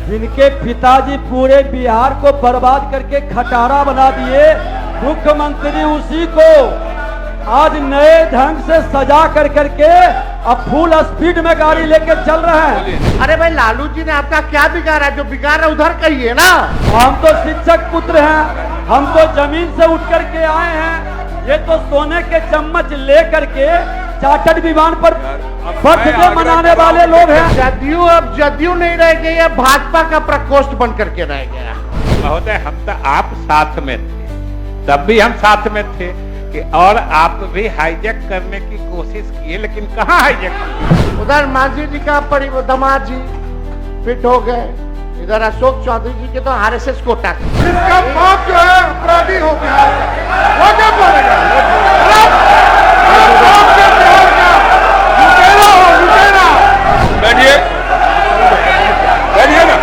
जिनके पिताजी पूरे बिहार को बर्बाद करके खटारा बना दिए, मुख्यमंत्री उसी को आज नए ढंग से सजा कर करके अब फुल स्पीड में गाड़ी लेके चल रहे हैं। अरे भाई लालू जी ने आपका क्या बिगाड़ा? जो बिगाड़ा उधर कहिए ना। हम तो शिक्षक पुत्र हैं, हम तो जमीन से उठ करके आए हैं। ये तो सोने के चम्मच ले करके चार्टर्ड विमान पर बर्थडे मनाने वाले लोग हैं। जदयू अब जदयू नहीं रह गई, अब भाजपा का प्रकोष्ठ बन करके रह गया। महोदय, हम तो आप साथ में थे, तब भी हम साथ में थे कि और आप भी हाईजैक करने की कोशिश किए, लेकिन कहाँ हाईजैक। उधर मांझी जी का दामाद जी फिट हो गए, इधर अशोक चौधरी जी के तो आरएसएस कोटा। इसका बाप जो है अपराधी हो गया, वो क्या बोलेगा? बैठिए, बैठिए ना।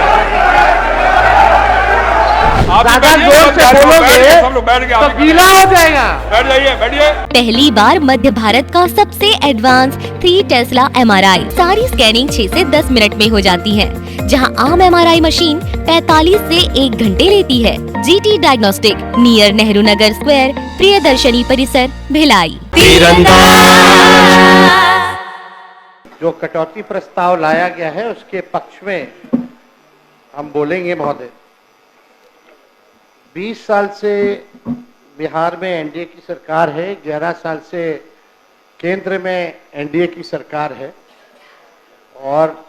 ज्यादा जोर से बोलोगे तो गीला हो जाएगा। बैठ जाइए, बैठिए। पहली बार मध्य भारत का सबसे एडवांस 3 टेस्ला MRI। सारी स्कैनिंग 6 से 10 मिनट में हो जाती है, जहां आम MRI मशीन 45 से 1 घंटे लेती है। GT diagnostic, near Nehru Nagar square, Priyadarshini परिसर, भिलाई। जो कटौती प्रस्ताव लाया गया है उसके पक्ष में हम बोलेंगे। महोदय, 20 साल से बिहार में एनडीए की सरकार है, 11 साल से केंद्र में एनडीए की सरकार है, और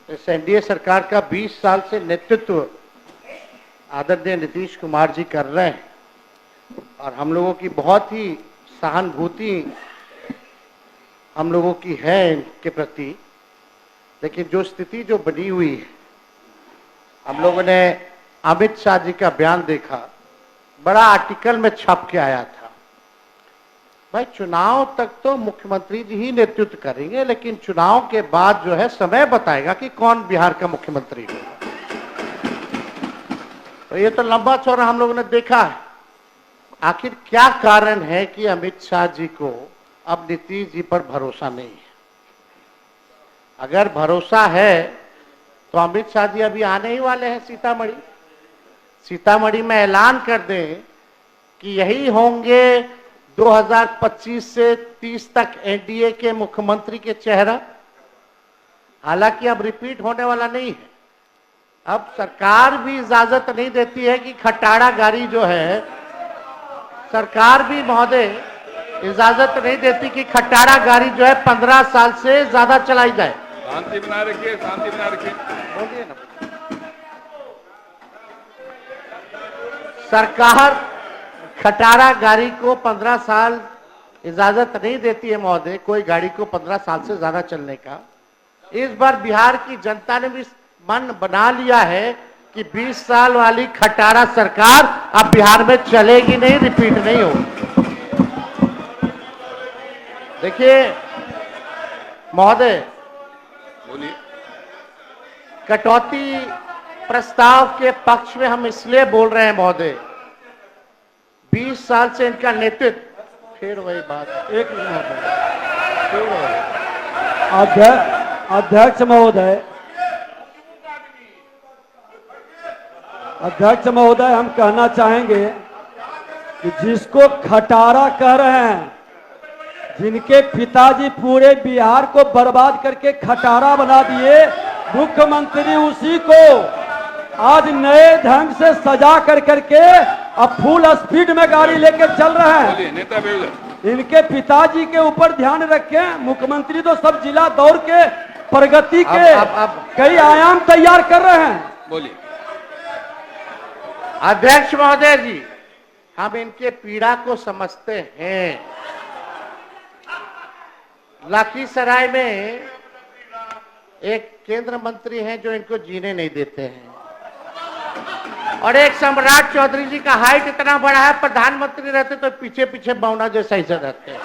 इस एनडीए सरकार का 20 साल से नेतृत्व आदरणीय नीतीश कुमार जी कर रहे हैं, और हम लोगों की बहुत ही सहानुभूति हम लोगों की है इनके प्रति। लेकिन जो स्थिति जो बनी हुई है, हम लोगों ने अमित शाह जी का बयान देखा, बड़ा आर्टिकल में छप के आया था। भाई, चुनाव तक तो मुख्यमंत्री जी ही नेतृत्व करेंगे, लेकिन चुनाव के बाद जो है समय बताएगा कि कौन बिहार का मुख्यमंत्री होगा। तो ये तो लंबा चौड़ा हम लोगों ने देखा है। आखिर क्या कारण है कि अमित शाह जी को अब नीतीश जी पर भरोसा नहीं है? अगर भरोसा है तो अमित शाह जी अभी आने ही वाले हैं सीतामढ़ी में ऐलान कर दें कि यही होंगे 2025 से 30 तक एनडीए के मुख्यमंत्री के चेहरा। हालांकि अब रिपीट होने वाला नहीं है। अब सरकार भी इजाजत नहीं देती है कि खटारा गाड़ी जो है, सरकार भी महोदय इजाजत नहीं देती कि खटारा गाड़ी जो है 15 साल से ज्यादा चलाई जाए। शांति बनाए रखिए, शांति बनाए रखिए। बोलिए ना। सरकार खटारा गाड़ी को 15 साल इजाजत नहीं देती है महोदय, कोई गाड़ी को 15 साल से ज्यादा चलने का। इस बार बिहार की जनता ने भी मन बना लिया है कि 20 साल वाली खटारा सरकार अब बिहार में चलेगी नहीं, रिपीट नहीं होगी। देखिए महोदय, बोलिए। कटौती प्रस्ताव के पक्ष में हम इसलिए बोल रहे हैं महोदय, 20 साल से इनका नेतृत्व। फिर वही बात, एक मिनट। अध्यक्ष महोदय, हम कहना चाहेंगे कि जिसको खटारा कह रहे हैं, जिनके पिताजी पूरे बिहार को बर्बाद करके खटारा बना दिए, मुख्यमंत्री उसी को आज नए ढंग से सजा कर करके अब फुल स्पीड में गाड़ी लेके चल रहे हैं। नेता बेउदर, इनके पिताजी के ऊपर ध्यान रखें। मुख्यमंत्री तो सब जिला दौड़ के प्रगति के कई आयाम तैयार कर रहे हैं। बोलिए। अध्यक्ष महोदय जी, हम इनके पीड़ा को समझते हैं। लखीसराय में एक केंद्र मंत्री हैं जो इनको जीने नहीं देते हैं, और एक सम्राट चौधरी जी का हाइट इतना बड़ा है, प्रधानमंत्री रहते तो पीछे पीछे बौना जैसा ही रहते हैं,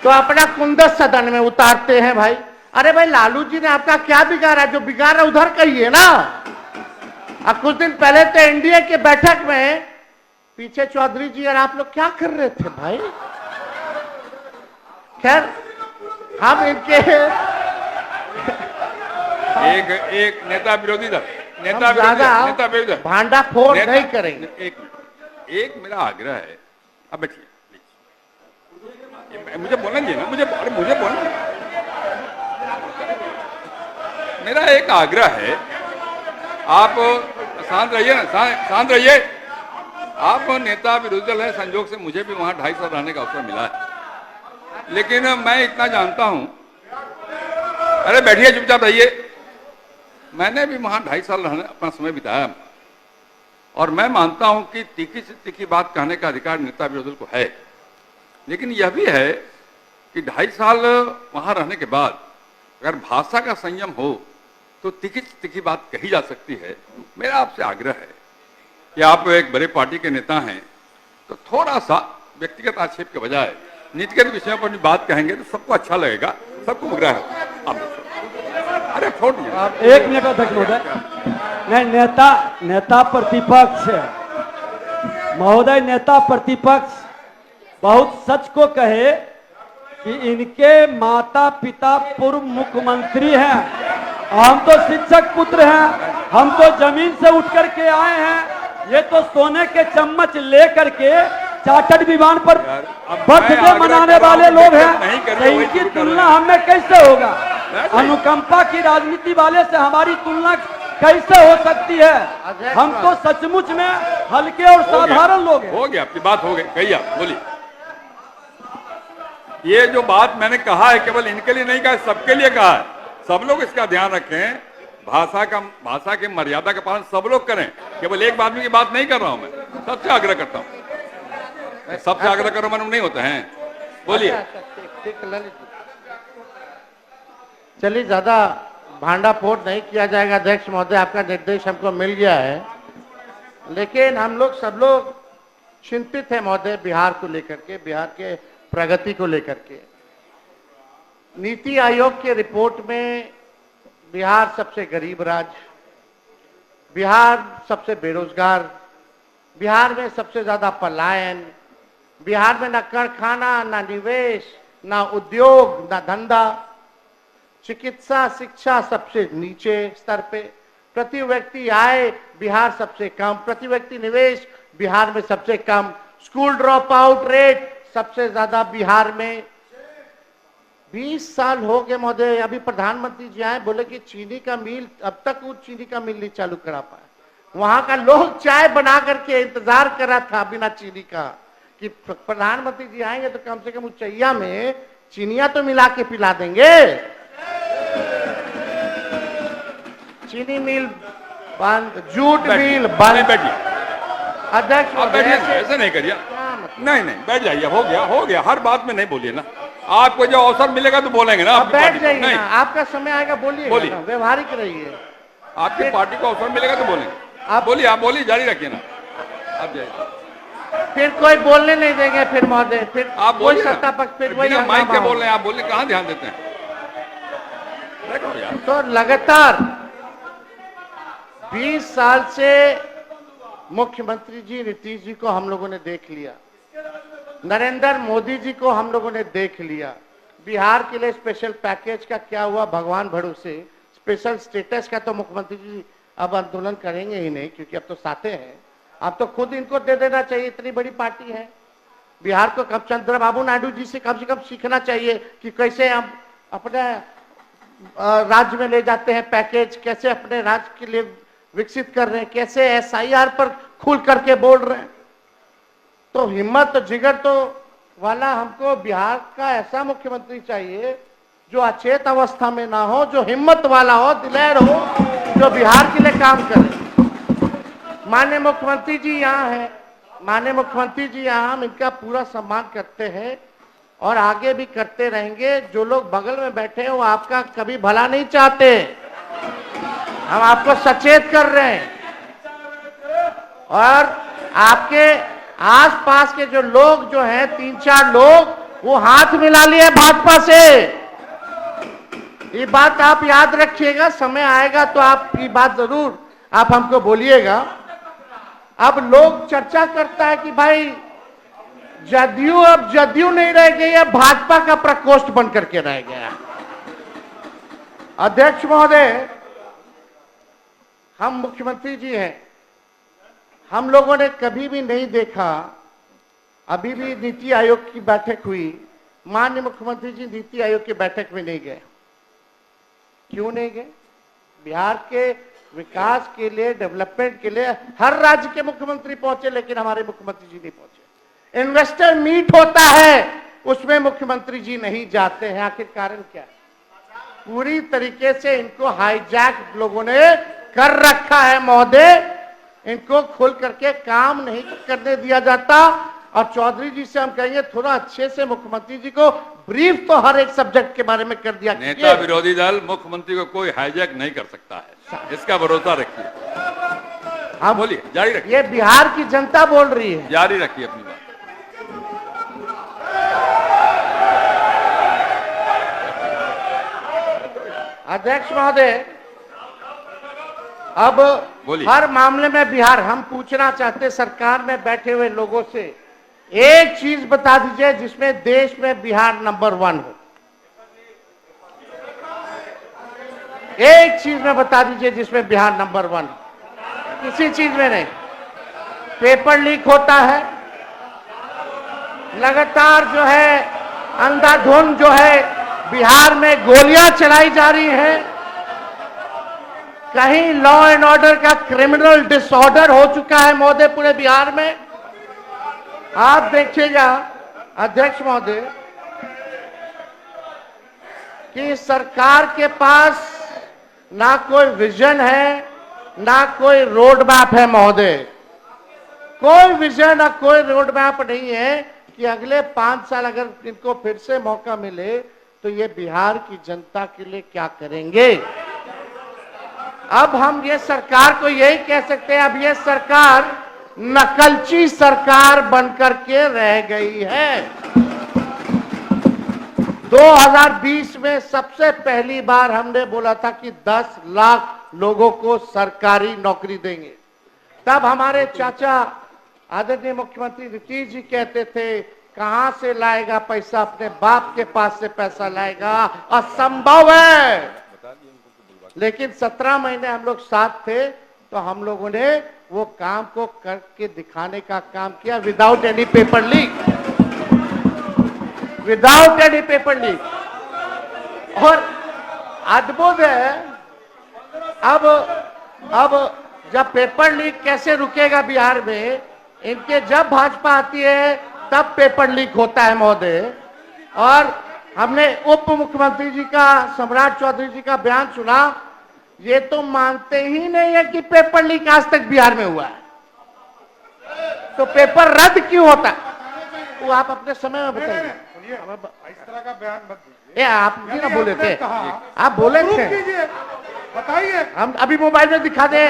तो अपना कुंदस सदन में उतारते हैं। भाई, अरे भाई लालू जी ने आपका क्या बिगाड़ा? जो बिगाड़ा उधर कहिए ना। अब कुछ दिन पहले तो एनडीए के बैठक में पीछे चौधरी जी और आप लोग क्या कर रहे थे भाई? खैर, हम इनके एक नेता विरोधी दल, नेता हम ज्यादा नेता विरोधी दल, भांडाफोड़ नहीं करेंगे। एक मेरा आग्रह है, अब बैठिए प्लीज, मुझे बोलने दीजिए ना, मुझे बोलने दीजिए। मेरा एक आग्रह है, आप शांत रहिए ना, शांत रहिए। आप नेता विरोधी दल है, संजोग से मुझे भी वहां 2.5 साल रहने का अवसर मिला है, लेकिन मैं इतना जानता हूं, अरे बैठिए चुपचाप रहिए, मैंने भी वहां 2.5 साल रहने अपना समय बिताया और मैं मानता हूं कि तीखी से तीखी बात कहने का अधिकार नेता विरोधी दल को है, लेकिन यह भी है कि 2.5 साल वहां रहने के बाद अगर भाषा का संयम हो तो तीखी से तीखी बात कही जा सकती है। मेरा आपसे आग्रह है कि आप एक बड़े पार्टी के नेता हैं तो थोड़ा सा व्यक्तिगत आक्षेप के बजाय नीतिगत विषयों पर भी बात कहेंगे तो सबको अच्छा लगेगा, सबको मुगरा है। आप अरे छोड़ दीजिए, 1 मिनट अध्यक्ष महोदय। नहीं, नेता प्रतिपक्ष महोदय, नेता प्रतिपक्ष बहुत सच को कहे कि इनके माता पिता पूर्व मुख्यमंत्री हैं, हम तो शिक्षक पुत्र हैं, हम तो जमीन से उठ करके आए हैं, ये तो सोने के चम्मच ले करके चार्टर्ड विमान पर बर्थडे मनाने वाले लोग हैं, तो इनकी तुलना हमें कैसे होगा? अनुकंपा की राजनीति वाले से हमारी तुलना कैसे हो सकती है? हम तो सचमुच में हल्के और साधारण लोग हैं। हो गया, आपकी बात हो गई, कही आप बोलिए। ये जो बात मैंने कहा है केवल इनके लिए नहीं कहा, सबके लिए कहा है। सब लोग इसका ध्यान रखें, भाषा की मर्यादा का पालन सब लोग करें, केवल एक आदमी की बात नहीं कर रहा हूं मैं, सबसे आग्रह करता हूं, सबसे आग्रह करो मन नहीं होते हैं। बोलिए। चलिए, ज्यादा भांडाफोड़ नहीं किया जाएगा। अध्यक्ष महोदय, आपका निर्देश हमको मिल गया है, लेकिन हम लोग सब लोग चिंतित हैं महोदय बिहार को लेकर के, बिहार के प्रगति को लेकर के। नीति आयोग के रिपोर्ट में बिहार सबसे गरीब राज्य, बिहार सबसे बेरोजगार, बिहार में सबसे ज्यादा पलायन, बिहार में ना कारखाना, ना निवेश, ना उद्योग, ना धंधा, चिकित्सा शिक्षा सबसे नीचे स्तर पे, प्रति व्यक्ति आय बिहार सबसे कम, प्रति व्यक्ति निवेश बिहार में सबसे कम, स्कूल ड्रॉप आउट रेट सबसे ज्यादा बिहार में। 20 साल हो गए महोदय, अभी प्रधानमंत्री जी आए, बोले कि चीनी का मिल, अब तक वो चीनी का मिल नहीं चालू करा पाए। वहां का लोग चाय बना करके इंतजार कर रहा था बिना चीनी का कि प्रधानमंत्री जी आएंगे तो कम से कम उच्चैया में चीनिया तो मिला के पिला देंगे। चीनी मिल बंद, जूट मिल बंद। अध्यक्ष ऐसे नहीं करिए, नहीं बैठ जाइए, हो गया, हर बात में नहीं बोलिए ना, आपको जो अवसर मिलेगा तो बोलेंगे ना। आप बैठ जाइए ना, आपका समय आएगा, बोलिए, व्यवहारिक रहिए। आपकी पार्टी को अवसर मिलेगा तो बोलेंगे, आप बोलिए, जारी रखिए ना, आप जाइए। फिर कोई बोलने नहीं देंगे, फिर महोदय, फिर आप बोलिए, सत्ता पक्ष, फिर वही माइक पे बोल रहे हैं, आप बोलिए, कहाँ ध्यान देते हैं? तो लगातार 20 साल से मुख्यमंत्री जी नीतीश जी को हम लोगों ने देख लिया, नरेंद्र मोदी जी को हम लोगों ने देख लिया। बिहार के लिए स्पेशल पैकेज का क्या हुआ भगवान भरोसे, स्पेशल स्टेटस का तो मुख्यमंत्री जी अब आंदोलन करेंगे ही नहीं, क्योंकि अब तो साथे हैं। अब तो खुद इनको दे देना चाहिए, इतनी बड़ी पार्टी है। बिहार को कब चंद्रबाबू नायडू जी से कम सीखना चाहिए कि कैसे हम अपने राज्य में ले जाते हैं पैकेज, कैसे अपने राज्य के लिए विकसित कर रहे हैं, कैसे SIR पर खुल करके बोल रहे हैं। तो हिम्मत तो जिगर तो वाला हमको बिहार का ऐसा मुख्यमंत्री चाहिए जो अचेत अवस्था में ना हो, जो हिम्मत वाला हो, दिलेर हो, जो बिहार के लिए काम करे। माननीय मुख्यमंत्री जी यहाँ है, माननीय मुख्यमंत्री जी यहाँ, हम इनका पूरा सम्मान करते हैं और आगे भी करते रहेंगे। जो लोग बगल में बैठे हैं वो आपका कभी भला नहीं चाहते, हम आपको सचेत कर रहे हैं। और आपके आसपास के जो लोग जो हैं 3-4 लोग, वो हाथ मिला लिए भाजपा से। ये बात आप याद रखिएगा, समय आएगा तो आप ये बात जरूर आप हमको बोलिएगा। अब लोग चर्चा करता है कि भाई जदयू अब जदयू नहीं रह गई है, भाजपा का प्रकोष्ठ बन करके रह गया। अध्यक्ष महोदय, हम मुख्यमंत्री जी हैं, हम लोगों ने कभी भी नहीं देखा, अभी भी नीति आयोग की बैठक हुई, माननीय मुख्यमंत्री जी नीति आयोग की बैठक में नहीं गए। क्यों नहीं गए? बिहार के विकास के लिए, डेवलपमेंट के लिए हर राज्य के मुख्यमंत्री पहुंचे, लेकिन हमारे मुख्यमंत्री जी नहीं पहुंचे। इन्वेस्टर मीट होता है, उसमें मुख्यमंत्री जी नहीं जाते हैं। आखिर कारण क्या है? पूरी तरीके से इनको हाईजैक लोगों ने कर रखा है महोदय। इनको खुल करके काम नहीं करने दिया जाता। और चौधरी जी से हम कहेंगे थोड़ा अच्छे से मुख्यमंत्री जी को ब्रीफ तो हर एक सब्जेक्ट के बारे में कर दिया। नेता विरोधी दल मुख्यमंत्री को कोई हाईजैक नहीं कर सकता है, इसका भरोसा रखिए। हाँ बोलिए, जारी रखिए। ये बिहार की जनता बोल रही है, जारी रखिए अपनी बात। अध्यक्ष महोदय, अब बोलिए। हर मामले में बिहार, हम पूछना चाहते सरकार में बैठे हुए लोगों से, एक चीज बता दीजिए जिसमें देश में बिहार नंबर 1 हो। एक चीज में बता दीजिए जिसमें बिहार नंबर 1 हो। किसी चीज में नहीं। पेपर लीक होता है लगातार, जो है अंधाधुंध जो है बिहार में गोलियां चलाई जा रही हैं। कहीं लॉ एंड ऑर्डर का क्रिमिनल डिसऑर्डर हो चुका है महोदय पूरे बिहार में। आप देखिएगा अध्यक्ष महोदय कि सरकार के पास ना कोई विजन है, ना कोई रोड मैप है महोदय। कोई विजन और कोई रोड मैप नहीं है कि अगले 5 साल अगर इनको फिर से मौका मिले तो ये बिहार की जनता के लिए क्या करेंगे। अब हम ये सरकार को यही कह सकते हैं, अब ये सरकार नकलची सरकार बनकर के रह गई है। 2020 में सबसे पहली बार हमने बोला था कि 10 लाख लोगों को सरकारी नौकरी देंगे। तब हमारे चाचा आदरणीय मुख्यमंत्री नीतीश जी कहते थे कहां से लाएगा पैसा, अपने बाप के पास से पैसा लाएगा, असंभव है। लेकिन 17 महीने हम लोग साथ थे तो हम लोगों ने वो काम को करके दिखाने का काम किया, without any paper leak, without any paper leak. और अद्भुत है, अब जब पेपर लीक कैसे रुकेगा बिहार में, इनके जब भाजपा आती है तब पेपर लीक होता है महोदय। और हमने उप मुख्यमंत्री जी का, सम्राट चौधरी जी का बयान सुना, ये तो मानते ही नहीं है कि पेपर लीक आज तक बिहार में हुआ है, तो पेपर रद्द क्यों होता है वो आप अपने समय में बताइए। इस तरह का बयान मत दीजिए। आप भी ना बोले थे, आप बोले थे, बताइए। हम अभी मोबाइल में दिखा दे,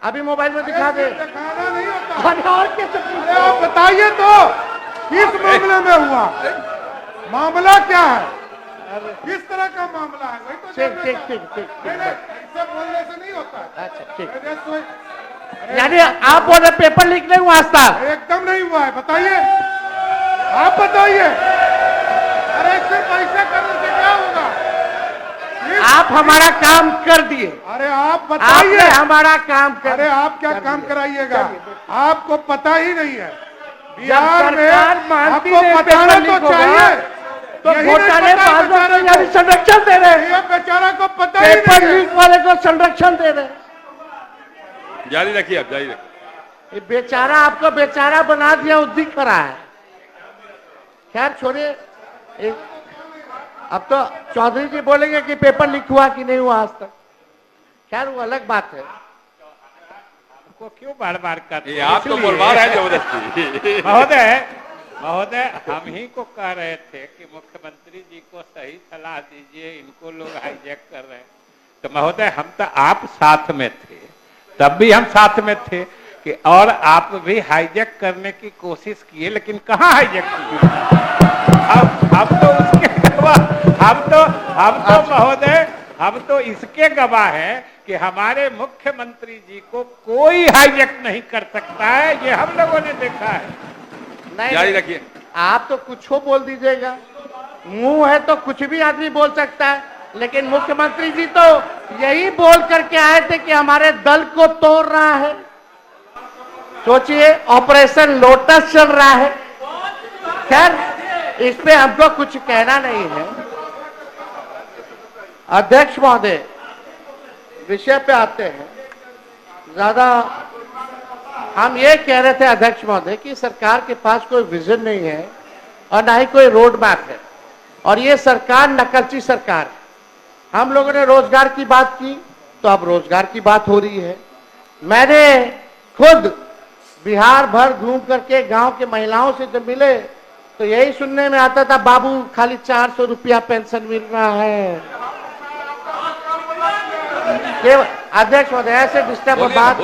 अभी मोबाइल में दिखा दे। दिखाना नहीं होता। अरे और कैसे? अरे आप बताइए तो किस मामले में हुआ, मामला क्या है, किस तरह का मामला है, वही तो ठीक ठीक ठीक ठीक नहीं, नहीं, ऐसे बोलने से नहीं होता है। अच्छा ठीक। अरे तो- यानी आप बोल रहे पेपर लीक नहीं हुआ आज तक? एकदम नहीं हुआ है, बताइए, आप बताइए। अरे सिर्फ ऐसा करने से क्या होगा? आप हमारा काम कर दिए, अरे आप बताइए। आपने हमारा काम कर। अरे आप क्या काम कराइएगा, आपको पता ही नहीं है। जब बिहार में सरकार मानती आपको नहीं बताना पेपर तो लीक होगा, चाहिए, तो यही नहीं घोटाले पता बाजों बेचारे को यानी को। संरक्षण दे रहे, ये बेचारा को पता ही पेपर नहीं है। लीक वाले को संरक्षण दे रहे। जारी रखिए, अब जारी रखिए। ये बेचारा आपको बेचारा बना दिया, उद्दी खड़ा है। खैर छोड़िए, अब तो चौधरी जी बोलेंगे कि पेपर लीक हुआ कि नहीं हुआ आज तक। खैर वो अलग बात है। को क्यों बार बार कर ये आप तो बोलवा रहे हैं जबरदस्ती। महोदय हम ही को कह रहे थे कि मुख्यमंत्री जी को सही सलाह दीजिए, इनको लोग हाईजैक कर रहे हैं। तो महोदय हम तो आप साथ में थे, तब भी हम साथ में थे कि और आप भी हाईजैक करने की कोशिश किए, लेकिन कहाँ हाईजैक किए। अब तो उसके हम तो महोदय हम तो इसके गवाह हैं कि हमारे मुख्यमंत्री जी को कोई हाईजैक नहीं कर सकता है, ये हम लोगों ने देखा है। जारी रखिए। आप तो कुछ हो बोल दीजिएगा, मुंह है तो कुछ भी आदमी बोल सकता है। लेकिन मुख्यमंत्री जी तो यही बोल करके आए थे कि हमारे दल को तोड़ रहा है। सोचिए, ऑपरेशन लोटस चल रहा है। खैर, इस पे हमको कुछ कहना नहीं है। अध्यक्ष महोदय, विषय पे आते हैं। ज्यादा हम ये कह रहे थे अध्यक्ष महोदय कि सरकार के पास कोई विजन नहीं है और ना ही कोई रोड मैप है, और ये सरकार नकलची सरकार है। हम लोगों ने रोजगार की बात की तो अब रोजगार की बात हो रही है। मैंने खुद बिहार भर घूम करके गांव के महिलाओं से जब मिले तो यही सुनने में आता था, बाबू खाली 400 रुपया पेंशन मिल रहा है। अध्यक्ष महोदय, ऐसे डिस्टर्ब बात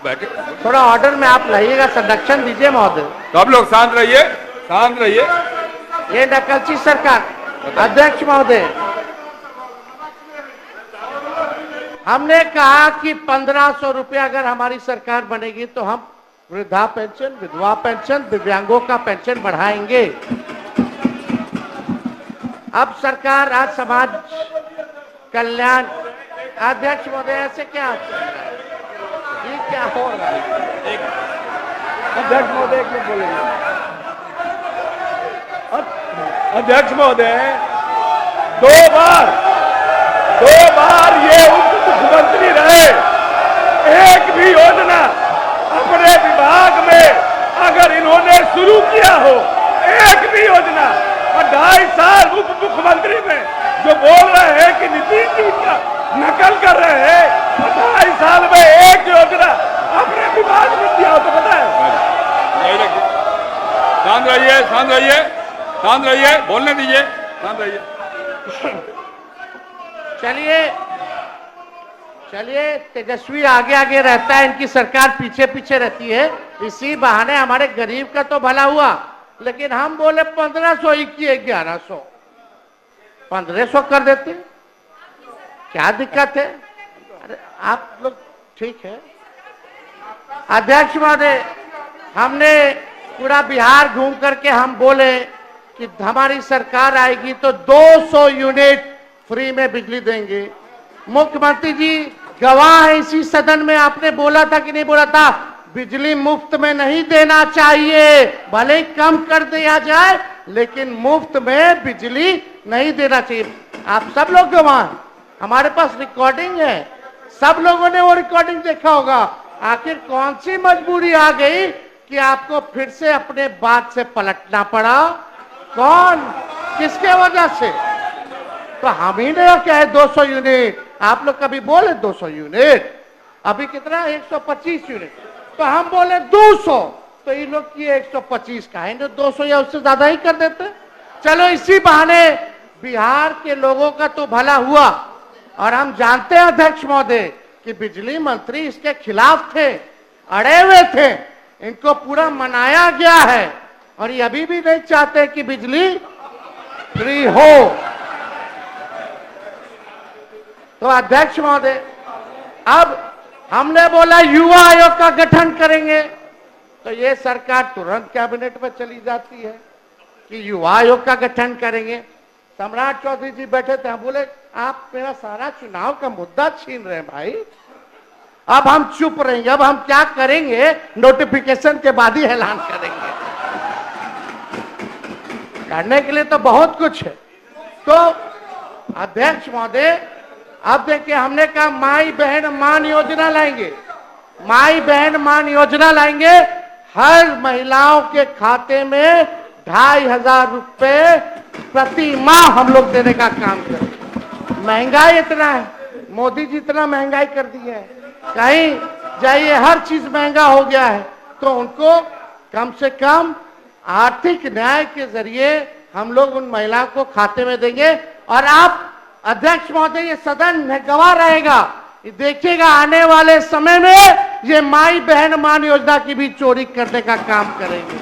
बैठे थोड़ा ऑर्डर में आप लाइएगा, संरक्षण दीजिए महोदय। तो आप लोग शांत रहिए, शांत रहिए। ये नकलची सरकार। अध्यक्ष महोदय, हमने कहा कि 1500 रुपया अगर हमारी सरकार बनेगी तो हम वृद्धा पेंशन, विधवा पेंशन, दिव्यांगों का पेंशन बढ़ाएंगे। अब सरकार आज समाज कल्याण। अध्यक्ष महोदय, ऐसे क्या चल रहा है? ये क्या हो रहा है? अध्यक्ष महोदय एक मिनट बोलेंगे। अध्यक्ष महोदय, दो बार ये उप मुख्यमंत्री रहे, एक भी योजना अपने विभाग में अगर इन्होंने शुरू किया हो, एक भी योजना, और 2.5 साल उप मुख्यमंत्री में जो बोल रहे हैं कि नीतीश जी का नकल कर रहे हैं, 2.5 साल में एक योजना अपने विभाग में दिया हो तो पता है। शांत रहिए, शांत रहिए, शांत रहिए, बोलने दीजिए, शांत रहिए। चलिए, तेजस्वी आगे आगे रहता है, इनकी सरकार पीछे पीछे रहती है। इसी बहाने हमारे गरीब का तो भला हुआ। लेकिन हम बोले 1500 ही किए, 1100, 1500 कर देते, क्या दिक्कत है? अरे आप लोग ठीक है। अध्यक्ष महोदय, हमने पूरा बिहार घूम करके हम बोले कि हमारी सरकार आएगी तो 200 यूनिट फ्री में बिजली देंगे। मुख्यमंत्री जी गवाह है इसी सदन में, आपने बोला था कि नहीं बोला था, बिजली मुफ्त में नहीं देना चाहिए, भले ही कम कर दिया जाए लेकिन मुफ्त में बिजली नहीं देना चाहिए। आप सब लोग गवाह हैं, हमारे पास रिकॉर्डिंग है, सब लोगों ने वो रिकॉर्डिंग देखा होगा। आखिर कौन सी मजबूरी आ गई कि आपको फिर से अपने बात से पलटना पड़ा? कौन, किसके वजह से? तो हम ही ने क्या 200 यूनिट, आप लोग कभी बोले 200 यूनिट, अभी कितना 125 यूनिट, तो हम बोले 200, तो ये लोग किए 125 का है, 200 या उससे ज्यादा ही कर देते। चलो, इसी बहाने बिहार के लोगों का तो भला हुआ। और हम जानते हैं अध्यक्ष महोदय कि बिजली मंत्री इसके खिलाफ थे, अड़े हुए थे, इनको पूरा मनाया गया है और ये अभी भी नहीं चाहते कि बिजली फ्री हो। तो अध्यक्ष महोदय, अब हमने बोला युवा आयोग का गठन करेंगे, तो ये सरकार तुरंत कैबिनेट में चली जाती है कि युवा आयोग का गठन करेंगे। सम्राट चौधरी जी बैठे थे, हम बोले आप मेरा सारा चुनाव का मुद्दा छीन रहे हैं भाई, अब हम चुप रहेंगे, अब हम क्या करेंगे, नोटिफिकेशन के बाद ही ऐलान करेंगे। करने के लिए तो बहुत कुछ है। तो अध्यक्ष महोदय, अब देखिए, हमने कहा माई बहन मान योजना लाएंगे, माई बहन मान योजना लाएंगे, हर महिलाओं के खाते में 2500 रुपए प्रति माह हम लोग देने का काम करें। महंगाई इतना है, मोदी जी इतना महंगाई कर दी है, कहीं जाइए हर चीज महंगा हो गया है, तो उनको कम से कम आर्थिक न्याय के जरिए हम लोग उन महिलाओं को खाते में देंगे। और आप अध्यक्ष महोदय, ये सदन गवाह रहेगा, देखिएगा आने वाले समय में ये माई बहन मान योजना की भी चोरी करने का काम करेंगे।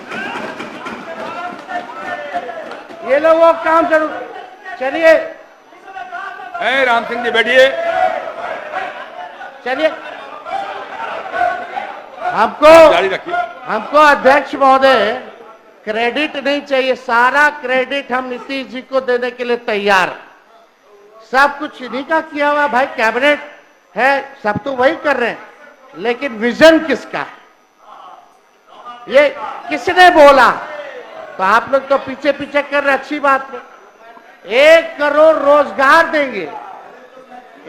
ये लोग वो काम जरूर। चलिए राम सिंह जी बैठिए। चलिए, हमको जारी रखिए। हमको अध्यक्ष महोदय क्रेडिट नहीं चाहिए, सारा क्रेडिट हम नीतीश जी को देने के लिए तैयार। सब कुछ इन्हीं का किया हुआ भाई, कैबिनेट है, सब तो वही कर रहे हैं, लेकिन विजन किसका है ये किसने बोला? तो आप लोग तो पीछे पीछे कर रहे, अच्छी बात है। 1 करोड़ रोजगार देंगे,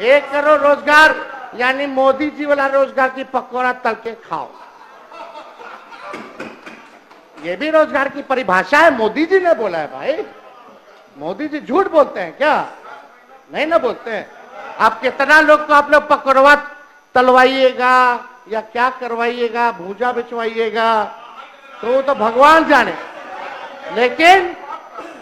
1 करोड़ रोजगार, यानी मोदी जी वाला रोजगार की पकौड़ा तल के खाओ। ये भी रोजगार की परिभाषा है, मोदी जी ने बोला है भाई। मोदी जी झूठ बोलते हैं क्या? नहीं ना बोलते हैं। आप कितना लोग को आप लोग पकौड़ा तलवाइएगा या क्या करवाइएगा, भूजा बिछवाइएगा, तो वो तो भगवान जाने, लेकिन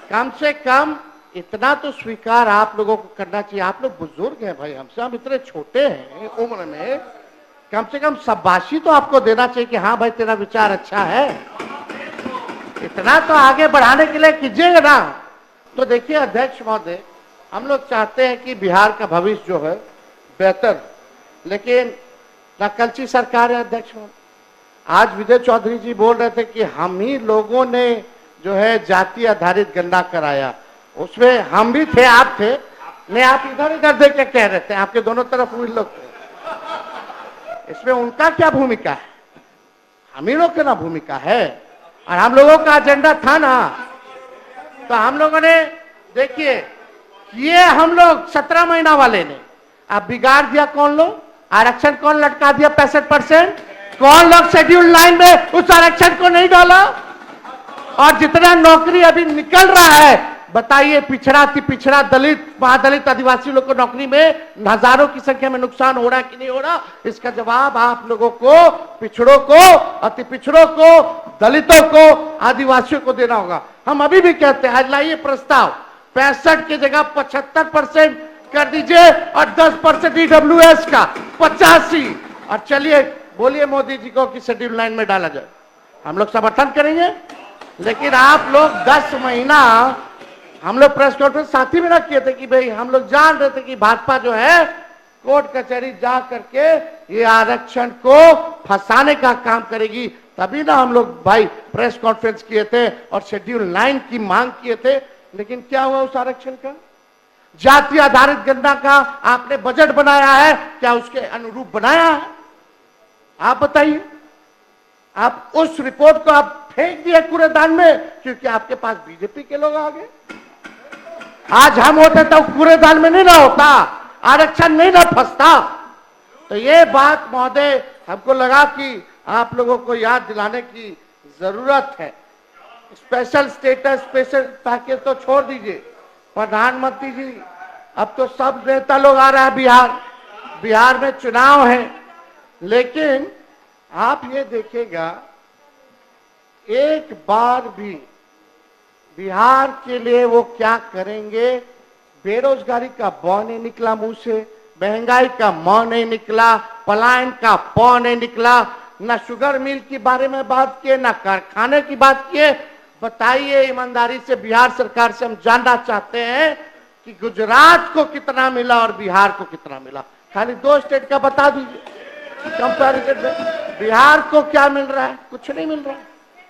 कम से कम इतना तो स्वीकार आप लोगों को करना चाहिए। आप लोग बुजुर्ग हैं भाई हमसे, हम इतने छोटे हैं उम्र में, कम से कम शाबाशी तो आपको देना चाहिए कि हाँ भाई तेरा विचार अच्छा है, इतना तो आगे बढ़ाने के लिए कीजिएगा ना। तो देखिए अध्यक्ष महोदय, हम लोग चाहते हैं कि बिहार का भविष्य जो है बेहतर, लेकिन नकलची सरकार है अध्यक्ष महोदय। आज विजय चौधरी जी बोल रहे थे कि हम ही लोगों ने जो है जाति आधारित गणना कराया, उसमें हम भी थे, आप थे नहीं, आप इधर इधर देख के कह रहे थे, आपके दोनों तरफ वही लोग थे। इसमें उनका क्या भूमिका है? हम ही लोग की ना भूमिका है, और हम लोगों का एजेंडा था ना। तो हम लोगों ने देखिए ये हम लोग 17 महीना वाले ने अब बिगाड़ दिया। कौन लोग? आरक्षण कौन लटका दिया 65%? कौन लोग शेड्यूल लाइन में उस आरक्षण को नहीं डाला? और जितना नौकरी अभी निकल रहा है, बताइए पिछड़ा पिछड़ा दलित, महादलित, आदिवासी लोग को नौकरी में हजारों की संख्या में नुकसान हो रहा है कि नहीं हो रहा? इसका जवाब आप लोगों को, पिछड़ों को, अति पिछड़ों को, दलितों को, आदिवासियों को देना होगा। हम अभी भी कहते हैं आज लाइए प्रस्ताव, 65 की जगह 75% कर दीजिए और 10% ईडब्ल्यूएस का 85, और चलिए बोलिए मोदी जी को कि शेड्यूल लाइन में डाला जाए, हम लोग समर्थन करेंगे। लेकिन आप लोग 10 महीना, हम लोग प्रेस कॉन्फ्रेंस साथी में ना किए थे कि भाई हम लोग जान रहे थे कि भाजपा जो है कोर्ट कचहरी जा करके ये आरक्षण को फंसाने का काम करेगी, तभी ना हम लोग भाई प्रेस कॉन्फ्रेंस किए थे और शेड्यूल 9 की मांग किए थे। लेकिन क्या हुआ उस आरक्षण का? जाति आधारित गणना का आपने बजट बनाया है, क्या उसके अनुरूप बनाया है? आप बताइए। आप उस रिपोर्ट को आप फेंक दिए कूड़ेदान में क्योंकि आपके पास बीजेपी के लोग आ गए। आज हम होते तो कूड़ेदान में नहीं ना होता, आरक्षण नहीं ना फंसता। तो ये बात महोदय हमको लगा कि आप लोगों को याद दिलाने की जरूरत है। स्पेशल स्टेटस, स्पेशल पैकेज तो छोड़ दीजिए, प्रधानमंत्री जी अब तो सब नेता लोग आ रहा है बिहार में चुनाव है, लेकिन आप ये देखिएगा एक बार भी बिहार के लिए वो क्या करेंगे। बेरोजगारी का बौ नहीं निकला मुंह से, महंगाई का मौ नहीं निकला, पलायन का पौ नहीं निकला, ना शुगर मिल के बारे में बात किए, ना कारखाने की बात किए। बताइए ईमानदारी से, बिहार सरकार से हम जानना चाहते हैं कि गुजरात को कितना मिला और बिहार को कितना मिला। खाली 2 स्टेट का बता दीजिए कंपैरिजन में। बिहार को क्या मिल रहा है? कुछ नहीं मिल रहा है,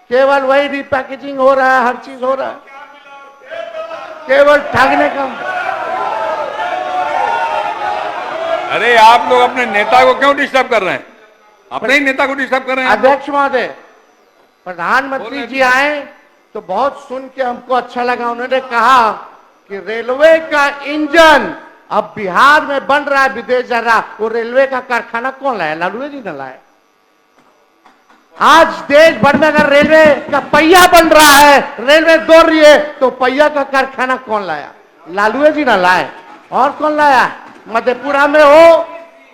केवल वही रिपैकेजिंग हो रहा है, हर चीज हो रहा है, केवल ठगने का। अरे आप लोग अपने नेता को क्यों डिस्टर्ब कर रहे हैं? अपने ही नेता को डिस्टर्ब कर रहे हैं। अध्यक्ष महोदय, प्रधानमंत्री जी आए तो बहुत सुन के हमको अच्छा लगा। उन्होंने कहा कि रेलवे का इंजन अब बिहार में बन रहा है, विदेश जा रहा। वो रेलवे का कारखाना कौन लाया? लालू जी ने लाया। आज देश भर में अगर रेलवे का पहिया बन रहा है, रेलवे दौड़ रही है, तो पहिया का कारखाना कौन लाया? लालू जी ने लाए। और कौन लाया? मधेपुरा में हो,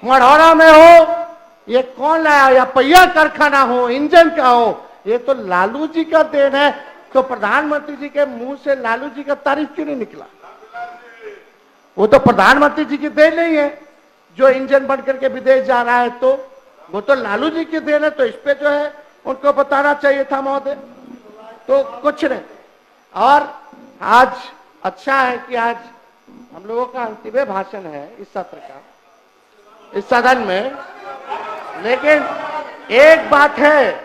मढ़ौरा में हो, ये कौन लाया? या पहिया कारखाना हो, इंजन का हो, ये तो लालू जी का देन है। तो प्रधानमंत्री जी के मुंह से लालू जी का तारीफ क्यों नहीं निकला? वो तो प्रधानमंत्री जी की देन नहीं है जो इंजन बन करके विदेश जा रहा है, तो वो तो लालू जी की देन है। तो इस पे जो है उनको बताना चाहिए था महोदय। तो कुछ नहीं। और आज अच्छा है कि आज हम लोगों का अंतिम भाषण है इस सत्र का, इस सदन में। लेकिन एक बात है,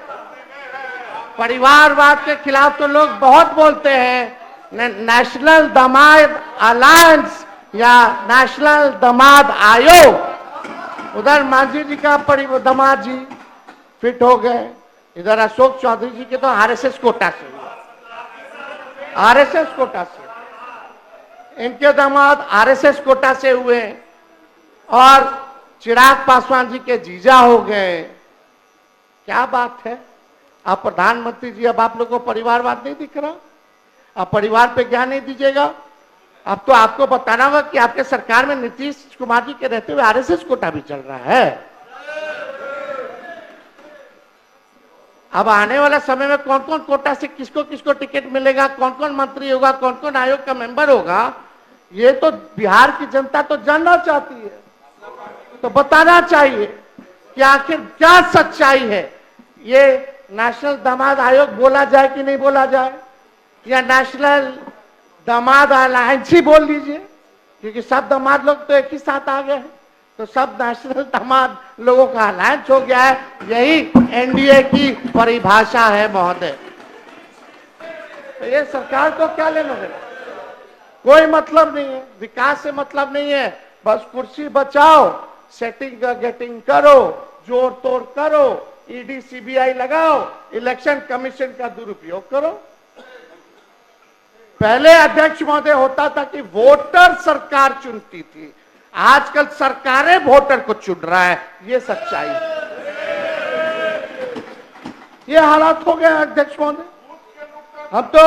परिवारवाद के खिलाफ तो लोग बहुत बोलते हैं। नेशनल दमाद अलायंस या नेशनल दामाद आयोग, उधर मांझी जी का दामाद जी फिट हो गए, इधर अशोक चौधरी जी के तो आरएसएस कोटा से हुआ, आरएसएस कोटा से इनके दामाद आरएसएस कोटा से हुए, और चिराग पासवान जी के जीजा हो गए। क्या बात है। आप प्रधानमंत्री जी, अब आप लोगों को परिवारवाद नहीं दिख रहा, आप परिवार पे ज्ञान नहीं दीजिएगा। अब तो आपको बताना होगा कि आपके सरकार में नीतीश कुमार जी के रहते हुए आरएसएस कोटा भी चल रहा है। अब आने वाला समय में कौन कौन कोटा से किसको किसको टिकट मिलेगा, कौन कौन मंत्री होगा, कौन कौन आयोग का मेंबर होगा, ये तो बिहार की जनता तो जानना चाहती है। तो बताना चाहिए कि आखिर क्या सच्चाई है। ये नेशनल दामाद आयोग बोला जाए कि नहीं बोला जाए, या नेशनल दामाद अलायंस ही बोल लीजिए, क्योंकि सब दामाद लोग तो एक ही साथ आ गए हैं, तो सब नेशनल दामाद लोगों का अलायंस हो गया है। यही एनडीए की परिभाषा है महोदय। तो ये सरकार को क्या लेना देना, कोई मतलब नहीं है, विकास से मतलब नहीं है, बस कुर्सी बचाओ, सेटिंग गेटिंग करो, जोड़ तोड़ करो, ईडी सीबीआई लगाओ, इलेक्शन कमीशन का दुरुपयोग करो। पहले अध्यक्ष महोदय होता था कि वोटर सरकार चुनती थी, आजकल सरकारें वोटर को चुन रहा है, ये सच्चाई है। ये हालात हो गए अध्यक्ष महोदय। हम तो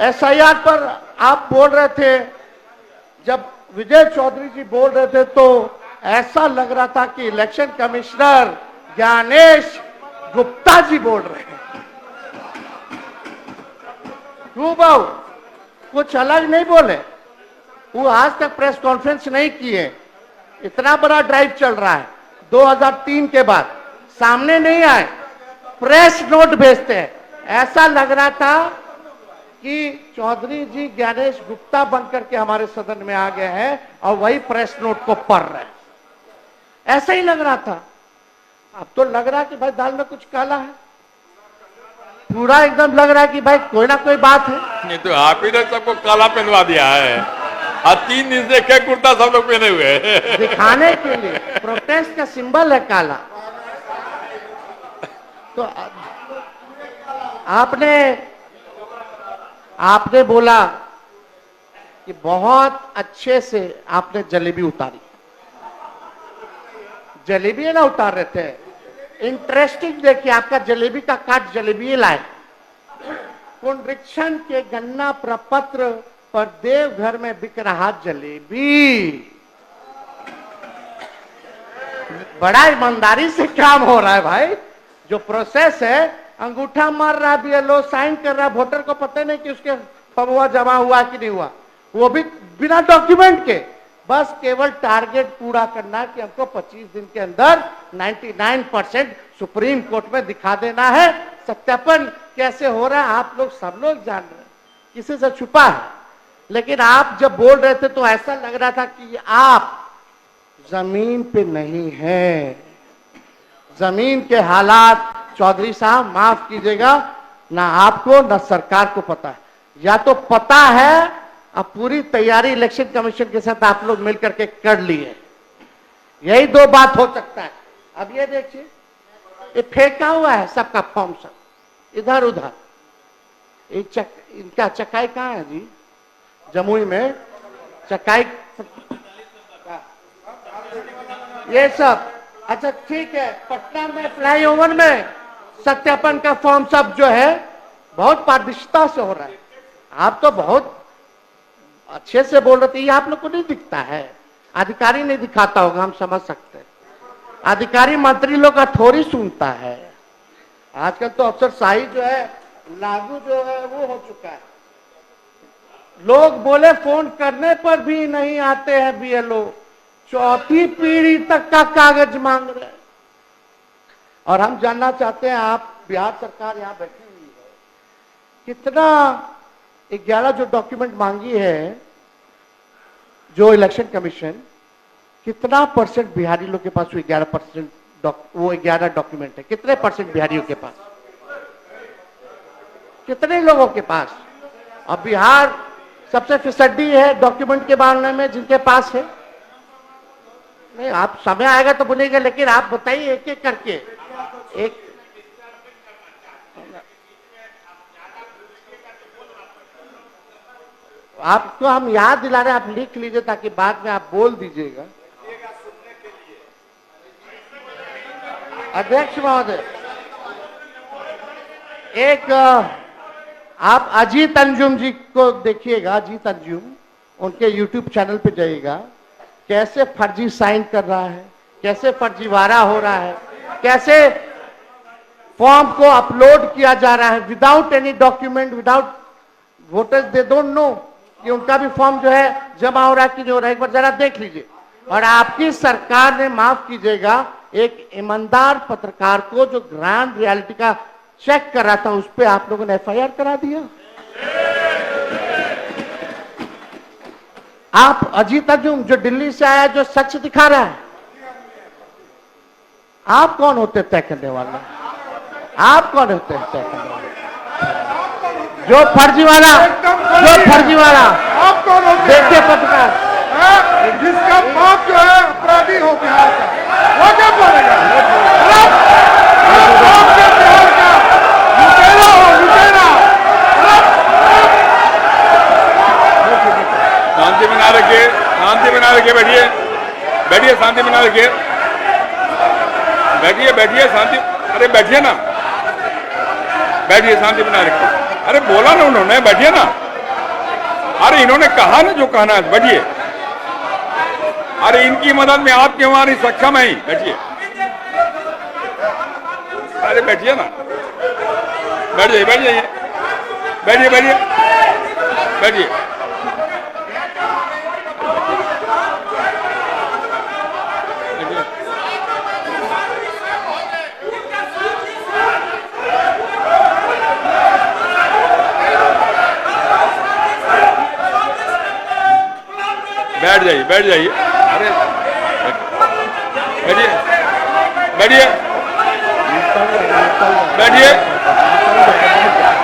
एसआईआर पर आप बोल रहे थे, जब विजय चौधरी जी बोल रहे थे तो ऐसा लग रहा था कि इलेक्शन कमिश्नर ज्ञानेश गुप्ता जी बोल रहे हैं। क्यों बाबू, कुछ अलग नहीं बोले, वो आज तक प्रेस कॉन्फ्रेंस नहीं किए। इतना बड़ा ड्राइव चल रहा है 2003 के बाद, सामने नहीं आए, प्रेस नोट भेजते हैं। ऐसा लग रहा था कि चौधरी जी ज्ञानेश गुप्ता बनकर के हमारे सदन में आ गए हैं और वही प्रेस नोट को पढ़ रहे हैं, ऐसा ही लग रहा था। अब तो लग रहा है कि भाई दाल में कुछ काला है, पूरा एकदम लग रहा है कि भाई कोई ना कोई बात है। नहीं तो आप ही ने सबको काला पहनवा दिया है, और 3 दिन से क्या कुर्ता सब लोग पहने हुए हैं। दिखाने के लिए, प्रोटेस्ट का सिंबल है काला। तो आपने बोला कि बहुत अच्छे से आपने जलेबी उतारी, जलेबी ना उतार रहे थे, इंटरेस्टिंग देखिए, आपका जलेबी का काट जलेबी लाए। पुनरीक्षण के गन्ना प्रपत्र पर देवघर में बिक रहा जलेबी, बड़ा ईमानदारी से काम हो रहा है भाई। जो प्रोसेस है, अंगूठा मार रहा है बीएलओ, साइन कर रहा है, वोटर को पता नहीं कि उसके फॉर्म जमा हुआ कि नहीं हुआ, वो भी बिना डॉक्यूमेंट के। बस केवल टारगेट पूरा करना है कि हमको 25 दिन के अंदर 99% सुप्रीम कोर्ट में दिखा देना है। सत्यापन कैसे हो रहा है आप लोग सब लोग जान रहे हैं, किसी से छुपा है। लेकिन आप जब बोल रहे थे तो ऐसा लग रहा था कि आप जमीन पे नहीं है। जमीन के हालात चौधरी साहब माफ कीजिएगा, ना आपको ना सरकार को पता है, या तो पता है अब पूरी तैयारी इलेक्शन कमीशन के साथ आप लोग मिलकर के कर लिए, यही दो बात हो सकता है। अब ये देखिए, ये फेंका हुआ है सबका फॉर्म, सब इधर उधर। इनका चकाई कहाँ है जी? जमुई में चकाई, ये सब अच्छा ठीक है। पटना में फ्लाईओवर में सत्यापन का फॉर्म सब जो है बहुत पारदर्शिता से हो रहा है। आप तो बहुत अच्छे से बोल रहे थे, ये आप लोग को नहीं दिखता है, अधिकारी नहीं दिखाता होगा, हम समझ सकते हैं। अधिकारी मंत्री लोग का थोड़ी सुनता है। आजकल तो अफसरशाही जो है, लागू जो है वो हो चुका है। लोग बोले फोन करने पर भी नहीं आते हैं बीएलओ, चौथी पीढ़ी तक का कागज मांग रहे हैं। और हम जानना चाहते हैं, आप बिहार सरकार यहाँ बैठी हुई है, कितना 11 जो डॉक्यूमेंट मांगी है जो इलेक्शन कमीशन, कितना परसेंट बिहारी लोग के पास वो 11% वो 11 डॉक्यूमेंट है? कितने परसेंट बिहारियों के पास, कितने लोगों के पास? अब बिहार सबसे फिसड्डी है डॉक्यूमेंट के मामले में जिनके पास है? नहीं, आप समय आएगा तो बोलेंगे, लेकिन आप बताइए एक एक करके। एक आपको हम याद दिला रहे हैं, आप लिख लीजिए ताकि बाद में आप बोल दीजिएगा। अध्यक्ष महोदय, एक आप अजीत अंजुम जी को देखिएगा, अजीत अंजुम, उनके YouTube चैनल पे जाइएगा, कैसे फर्जी साइन कर रहा है, कैसे फर्जीवाड़ा हो रहा है, कैसे फॉर्म को अपलोड किया जा रहा है without any document, without voters, they don't know कि उनका भी फॉर्म जो है जमा हो रहा है कि नहीं हो रहा है। एक बार जरा देख लीजिए। और आपकी सरकार ने, माफ कीजिएगा, एक ईमानदार पत्रकार को जो ग्राउंड रियलिटी का चेक कर रहा था, उस पर आप लोगों ने FIR करा दिया। आप अजीत अंजुम जो दिल्ली से आया, जो सच दिखा रहा है, आप कौन होते तय करने वाले? आप कौन होते हैं तय करने वाले? जो फर्जीवाड़ा, आप कौन होते हैं? देखिए पत्रकार, जिसका बाप जो है अपराधी हो बिहार का, वो क्या बोलेगा? बाप जो बिहार का लुटेरा हो, लुटेरा। शांति बना रखिए, शांति बना रखिए, बैठिए, बैठिए, शांति बना रखिए, बैठिए, बैठिए, शांति, अरे बैठिए ना, बैठिए, शांति बना रखिए। अरे बोला ना उन्होंने, बैठिए ना। अरे इन्होंने कहा ना जो कहना है, बैठिए। अरे इनकी मदद में आपकी हमारी सक्षम है, बैठिए। अरे बैठिए ना, बैठ जाइए, बैठ जाइए, बैठिए, बैठिए, बैठिए। बैठ जाइए, बैठ जाइए। अरे बैठिए, बैठिए, बैठिए,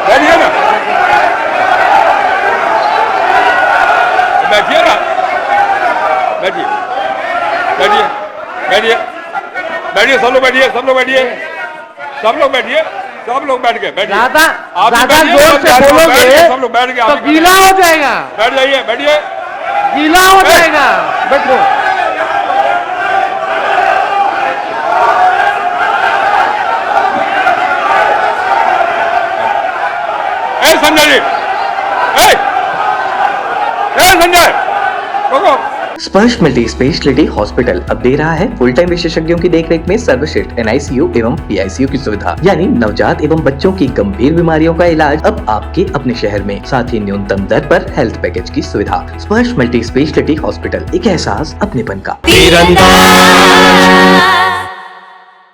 बैठिए ना, बैठिए ना, बैठिए, बैठिए, बैठिए, बैठिए, सब लोग बैठिए, सब लोग बैठिए, सब लोग बैठिए, सब लोग बैठ गए, बैठिए। ज्यादा जोर से बोलोगे सब लोग बैठ गए, तो गीला हो जाएगा, बैठ जाइए, बैठिए, गीला हो जाएगा, बैठो। संजय जी, संजय, रुको। स्पर्श मल्टी स्पेशलिटी हॉस्पिटल अब दे रहा है फुल टाइम विशेषज्ञों की देखरेख में सर्वश्रेष्ठ NICU एवं PICU की सुविधा, यानी नवजात एवं बच्चों की गंभीर बीमारियों का इलाज अब आपके अपने शहर में, साथ ही न्यूनतम दर पर हेल्थ पैकेज की सुविधा। स्पर्श मल्टी स्पेशलिटी हॉस्पिटल, एक एहसास अपनेपन का।